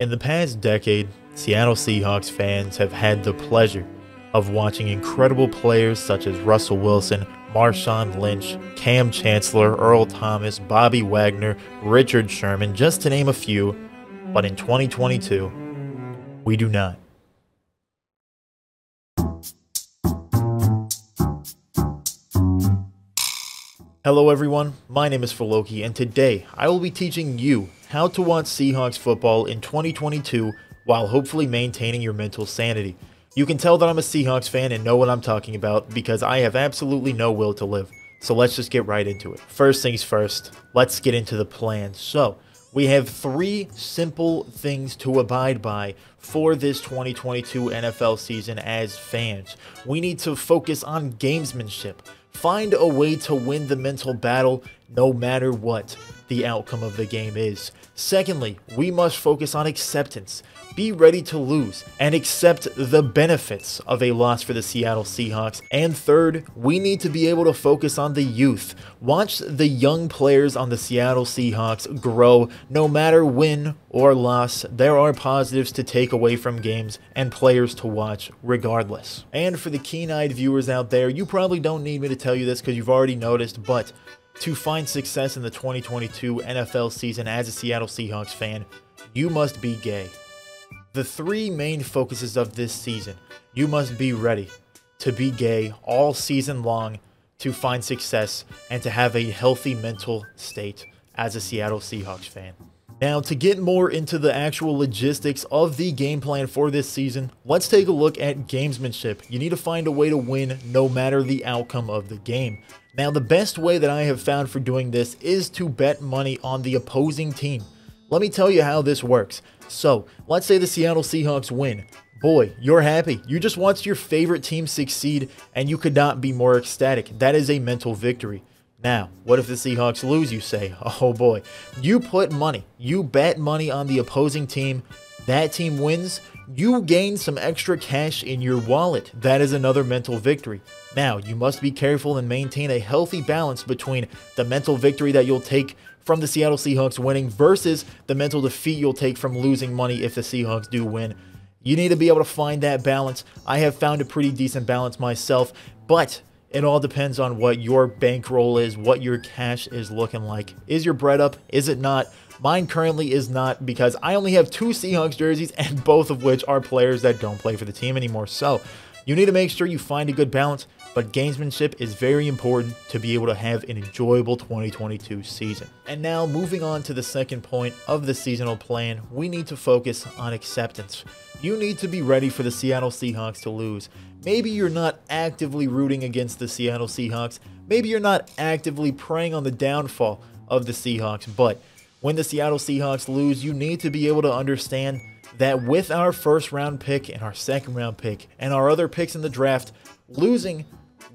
In the past decade, Seattle Seahawks fans have had the pleasure of watching incredible players such as Russell Wilson, Marshawn Lynch, Cam Chancellor, Earl Thomas, Bobby Wagner, Richard Sherman, just to name a few, but in 2022, we do not. Hello everyone, my name is Faloki, and today I will be teaching you how to watch Seahawks football in 2022 while hopefully maintaining your mental sanity. You can tell that I'm a Seahawks fan and know what I'm talking about because I have absolutely no will to live. So let's just get right into it. First things first, let's get into the plan. So, we have 3 simple things to abide by for this 2022 NFL season as fans. We need to focus on gamesmanship. Find a way to win the mental battle no matter what the outcome of the game is. Secondly, we must focus on acceptance. Be ready to lose and accept the benefits of a loss for the Seattle Seahawks. And third, we need to be able to focus on the youth. Watch the young players on the Seattle Seahawks grow. No matter win or loss, there are positives to take away from games and players to watch regardless. And for the keen-eyed viewers out there, you probably don't need me to tell you this because you've already noticed, but to find success in the 2022 NFL season as a Seattle Seahawks fan, you must be gay. The 3 main focuses of this season: you must be ready to be gay all season long to find success and to have a healthy mental state as a Seattle Seahawks fan. Now, to get more into the actual logistics of the game plan for this season, let's take a look at gamesmanship. You need to find a way to win no matter the outcome of the game. Now, the best way that I have found for doing this is to bet money on the opposing team. Let me tell you how this works. So, let's say the Seattle Seahawks win. Boy, you're happy. You just watched your favorite team succeed, and you could not be more ecstatic. That is a mental victory. Now, what if the Seahawks lose, you say? Oh boy. You put money. You bet money on the opposing team. That team wins. You gain some extra cash in your wallet. That is another mental victory. Now, you must be careful and maintain a healthy balance between the mental victory that you'll take from the Seattle Seahawks winning versus the mental defeat you'll take from losing money if the Seahawks do win. You need to be able to find that balance. I have found a pretty decent balance myself, but it all depends on what your bankroll is, what your cash is looking like. Is your bread up? Is it not? Mine currently is not because I only have 2 Seahawks jerseys, and both of which are players that don't play for the team anymore. So you need to make sure you find a good balance, but gamesmanship is very important to be able to have an enjoyable 2022 season. And now, moving on to the second point of the seasonal plan, we need to focus on acceptance. You need to be ready for the Seattle Seahawks to lose. Maybe you're not actively rooting against the Seattle Seahawks. Maybe you're not actively preying on the downfall of the Seahawks, but when the Seattle Seahawks lose, you need to be able to understand that with our first round pick and our second round pick and our other picks in the draft, losing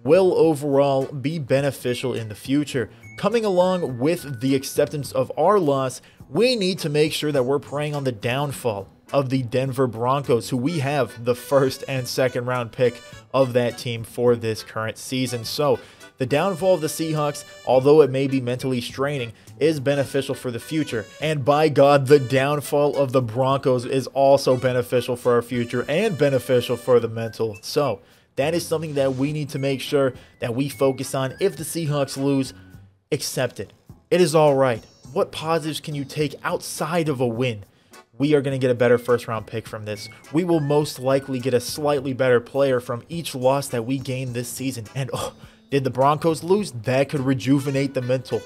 will overall be beneficial in the future. Coming along with the acceptance of our loss, we need to make sure that we're preying on the downfall of the Denver Broncos, who we have the first and second round pick of that team for this current season. So the downfall of the Seahawks, although it may be mentally straining, is beneficial for the future. And by God, the downfall of the Broncos is also beneficial for our future and beneficial for the mental. So that is something that we need to make sure that we focus on. If the Seahawks lose, accept it. It is all right. What positives can you take outside of a win? We are going to get a better first round pick from this. We will most likely get a slightly better player from each loss that we gain this season. And did the Broncos lose? That could rejuvenate the mental.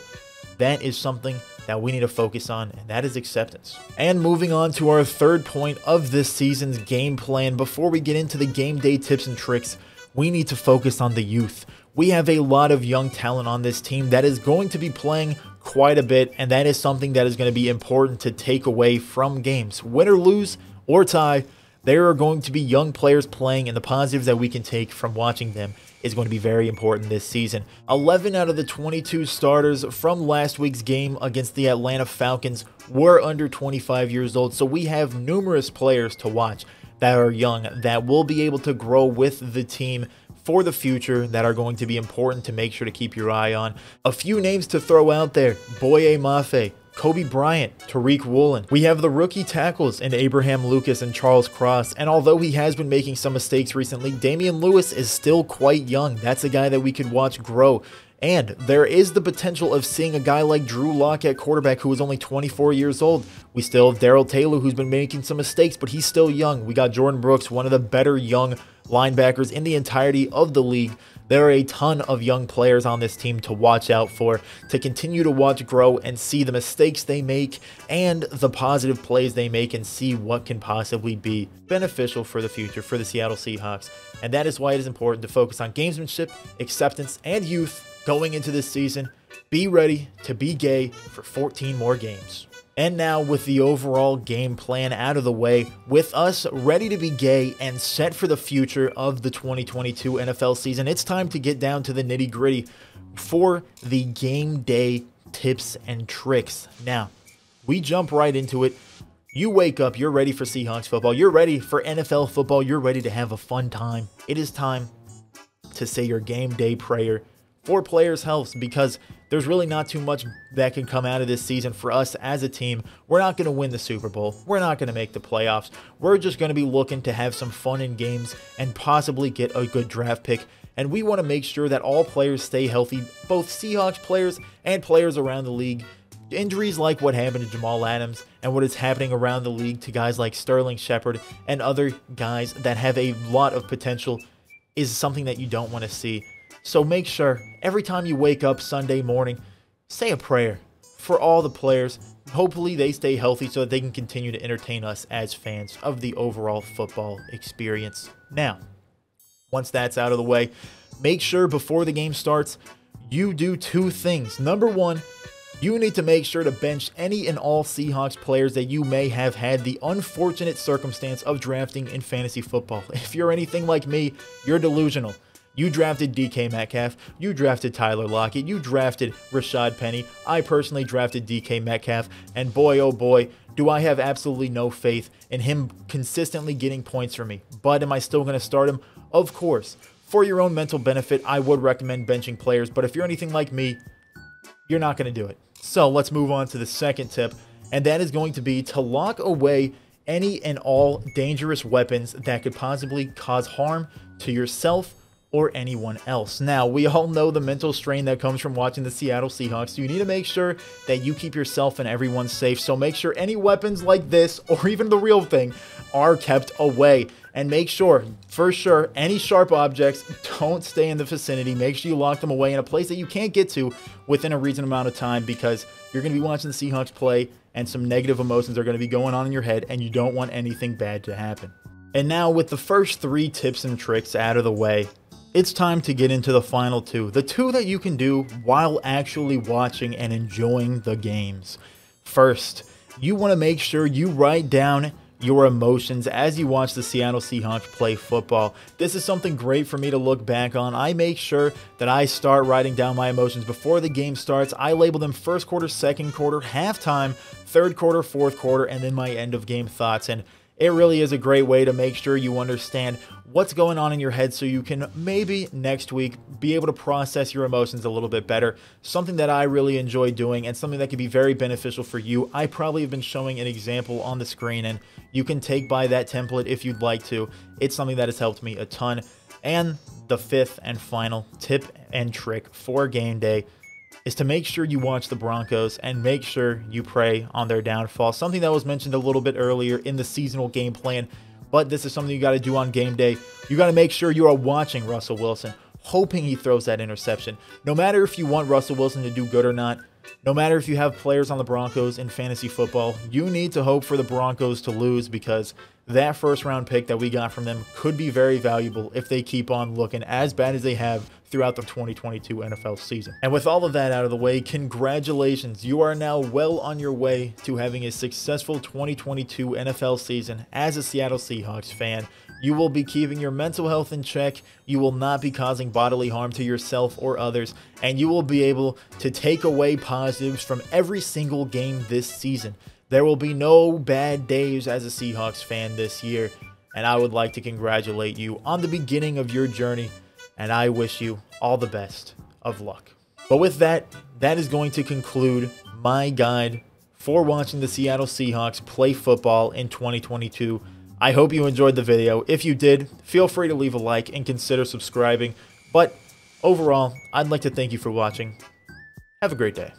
That is something that we need to focus on, and that is acceptance. And moving on to our third point of this season's game plan, before we get into the game day tips and tricks, we need to focus on the youth. We have a lot of young talent on this team that is going to be playing quite a bit, and that is something that is going to be important to take away from games. Win or lose or tie, there are going to be young players playing, and the positives that we can take from watching them is going to be very important this season. 11 out of the 22 starters from last week's game against the Atlanta Falcons were under 25 years old, so we have numerous players to watch that are young that will be able to grow with the team for the future that are going to be important to make sure to keep your eye on. A few names to throw out there: Boye Mafe, Kobe Bryant, Tariq Woolen. We have the rookie tackles in Abraham Lucas and Charles Cross, and although he has been making some mistakes recently, Damian Lewis is still quite young. That's a guy that we could watch grow. And there is the potential of seeing a guy like Drew Lock at quarterback who is only 24 years old. We still have Darrell Taylor, who's been making some mistakes, but he's still young. We got Jordan Brooks, one of the better young linebackers in the entirety of the league. There are a ton of young players on this team to watch out for, to continue to watch grow and see the mistakes they make and the positive plays they make and see what can possibly be beneficial for the future for the Seattle Seahawks. And that is why it is important to focus on gamesmanship, acceptance, and youth going into this season. Be ready to be gay for 14 more games. And now, with the overall game plan out of the way, with us ready to be gay and set for the future of the 2022 NFL season, it's time to get down to the nitty-gritty for the game day tips and tricks. Now, we jump right into it. You wake up, you're ready for Seahawks football, you're ready for NFL football, you're ready to have a fun time. It is time to say your game day prayer for players' health, because there's really not too much that can come out of this season for us as a team. We're not going to win the Super Bowl. We're not going to make the playoffs. We're just going to be looking to have some fun in games and possibly get a good draft pick. And we want to make sure that all players stay healthy, both Seahawks players and players around the league. Injuries like what happened to Jamal Adams and what is happening around the league to guys like Sterling Shepard and other guys that have a lot of potential is something that you don't want to see. So make sure every time you wake up Sunday morning, say a prayer for all the players. Hopefully they stay healthy so that they can continue to entertain us as fans of the overall football experience. Now, once that's out of the way, make sure before the game starts, you do two things. Number one, you need to make sure to bench any and all Seahawks players that you may have had the unfortunate circumstance of drafting in fantasy football. If you're anything like me, you're delusional. You drafted DK Metcalf, you drafted Tyler Lockett, you drafted Rashad Penny. I personally drafted DK Metcalf, and boy oh boy, do I have absolutely no faith in him consistently getting points for me. But am I still going to start him? Of course. For your own mental benefit, I would recommend benching players, but if you're anything like me, you're not going to do it. So let's move on to the second tip, and that is going to be to lock away any and all dangerous weapons that could possibly cause harm to yourself or anyone else. Now, we all know the mental strain that comes from watching the Seattle Seahawks. You need to make sure that you keep yourself and everyone safe. So make sure any weapons like this, or even the real thing, are kept away. And make sure, for sure, any sharp objects don't stay in the vicinity. Make sure you lock them away in a place that you can't get to within a reasonable amount of time, because you're going to be watching the Seahawks play and some negative emotions are going to be going on in your head, and you don't want anything bad to happen. And now, with the first three tips and tricks out of the way, it's time to get into the final two. The two that you can do while actually watching and enjoying the games. First, you want to make sure you write down your emotions as you watch the Seattle Seahawks play football. This is something great for me to look back on. I make sure that I start writing down my emotions before the game starts. I label them first quarter, second quarter, halftime, third quarter, fourth quarter, and then my end of game thoughts. And it really is a great way to make sure you understand what's going on in your head so you can maybe next week be able to process your emotions a little bit better. Something that I really enjoy doing and something that can be very beneficial for you. I probably have been showing an example on the screen, and you can take by that template if you'd like to. It's something that has helped me a ton. And the fifth and final tip and trick for game day is to make sure you watch the Broncos and make sure you pray on their downfall. Something that was mentioned a little bit earlier in the seasonal game plan, but this is something you got to do on game day. You got to make sure you are watching Russell Wilson, hoping he throws that interception. No matter if you want Russell Wilson to do good or not, no matter if you have players on the Broncos in fantasy football, you need to hope for the Broncos to lose, because that first round pick that we got from them could be very valuable if they keep on looking as bad as they have throughout the 2022 NFL season. And with all of that out of the way, congratulations. You are now well on your way to having a successful 2022 NFL season as a Seattle Seahawks fan. You will be keeping your mental health in check, you will not be causing bodily harm to yourself or others, and you will be able to take away positives from every single game this season. There will be no bad days as a Seahawks fan this year, and I would like to congratulate you on the beginning of your journey, and I wish you all the best of luck. But with that, that is going to conclude my guide for watching the Seattle Seahawks play football in 2022. I hope you enjoyed the video. If you did, feel free to leave a like and consider subscribing. But overall, I'd like to thank you for watching. Have a great day.